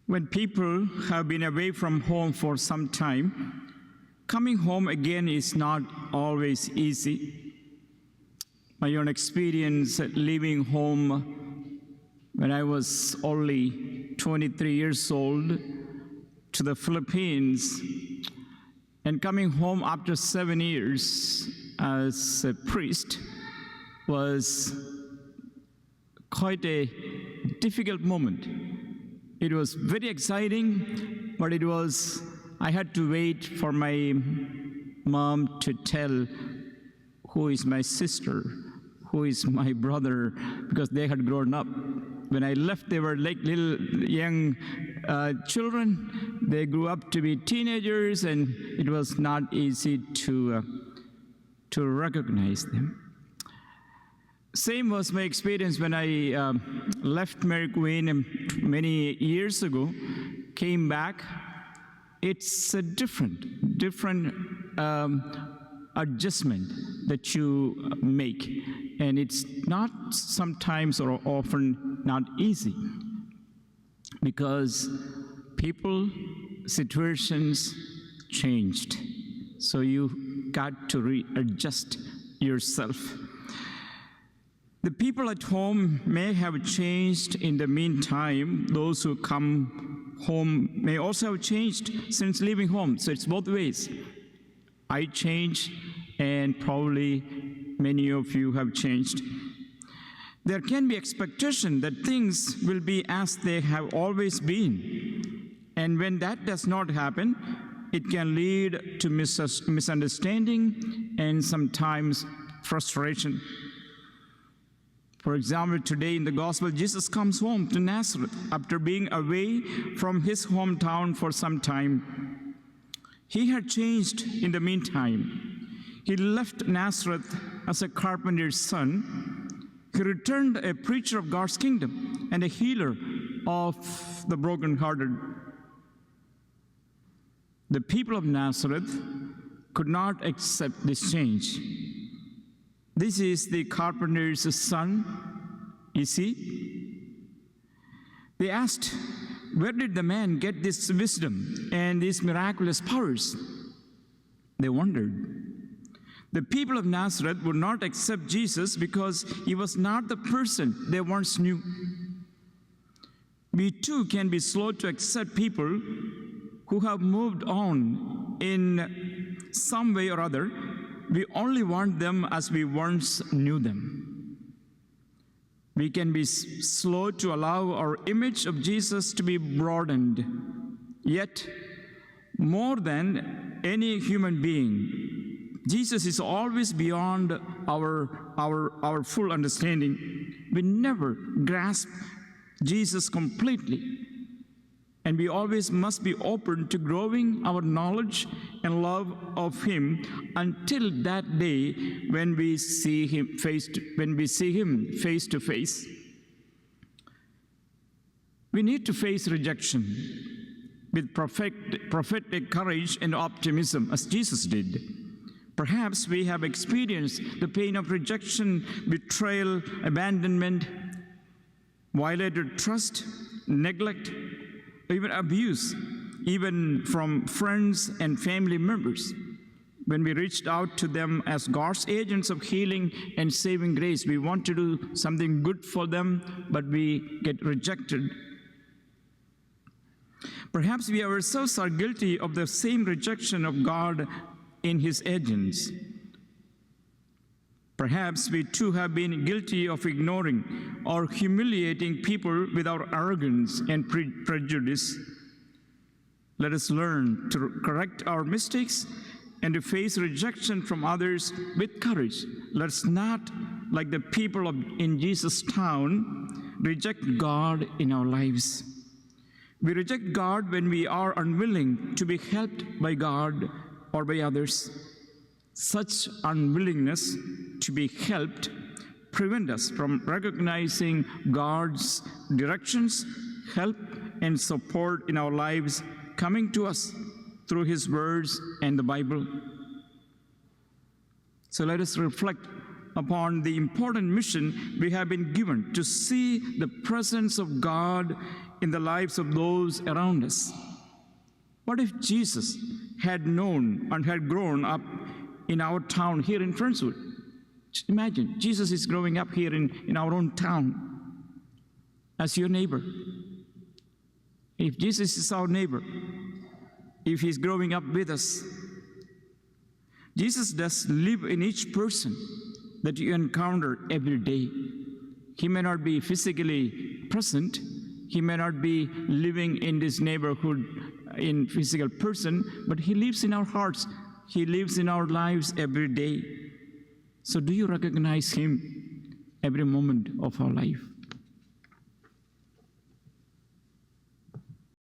When people have been away from home for some time, coming home again is not always easy. My own experience leaving home when I was only 23 years old to the Philippines and coming home after 7 years as a priest was quite a difficult moment. It was very exciting, but I had to wait for my mom to tell who is my sister, who is my brother, because they had grown up. When I left, they were like little young children. They grew up to be teenagers, and it was not easy to recognize them. Same was my experience when I left Mary Queen many years ago, came back. It's a different adjustment that you make, and it's not sometimes or often not easy because people, situations changed, so you got to readjust yourself. The people at home may have changed in the meantime. Those who come home may also have changed since leaving home. So it's both ways. I changed, and probably many of you have changed. There can be expectation that things will be as they have always been. And when that does not happen, it can lead to misunderstanding and sometimes frustration. For example, today in the Gospel, Jesus comes home to Nazareth after being away from his hometown for some time. He had changed in the meantime. He left Nazareth as a carpenter's son. He returned a preacher of God's kingdom and a healer of the brokenhearted. The people of Nazareth could not accept this change. This is the carpenter's son, is he? They asked, where did the man get this wisdom and these miraculous powers? They wondered. The people of Nazareth would not accept Jesus because he was not the person they once knew. We too can be slow to accept people who have moved on in some way or other. We only want them as we once knew them. We can be slow to allow our image of Jesus to be broadened. Yet, more than any human being, Jesus is always beyond our full understanding. We never grasp Jesus completely. And we always must be open to growing our knowledge and love of him until that day when we see him face to face. We need to face rejection with prophetic courage and optimism, as Jesus did. Perhaps we have experienced the pain of rejection, betrayal, abandonment, violated trust, neglect, even abuse, even from friends and family members. When we reached out to them as God's agents of healing and saving grace, we want to do something good for them, but we get rejected. Perhaps we ourselves are guilty of the same rejection of God in his agents. Perhaps we too have been guilty of ignoring or humiliating people with our arrogance and prejudice. Let us learn to correct our mistakes and to face rejection from others with courage. Let's not, like the people in Jesus' town, reject God in our lives. We reject God when we are unwilling to be helped by God or by others. Such unwillingness to be helped prevent us from recognizing God's directions, help, and support in our lives coming to us through his words and the Bible. So let us reflect upon the important mission we have been given to see the presence of God in the lives of those around us. What if Jesus had known and had grown up in our town here in Friendswood? Just imagine, Jesus is growing up here in our own town as your neighbor. If Jesus is our neighbor, if he's growing up with us, Jesus does live in each person that you encounter every day. He may not be physically present, he may not be living in this neighborhood in physical person, but he lives in our hearts. He lives in our lives every day. So do you recognize him every moment of our life?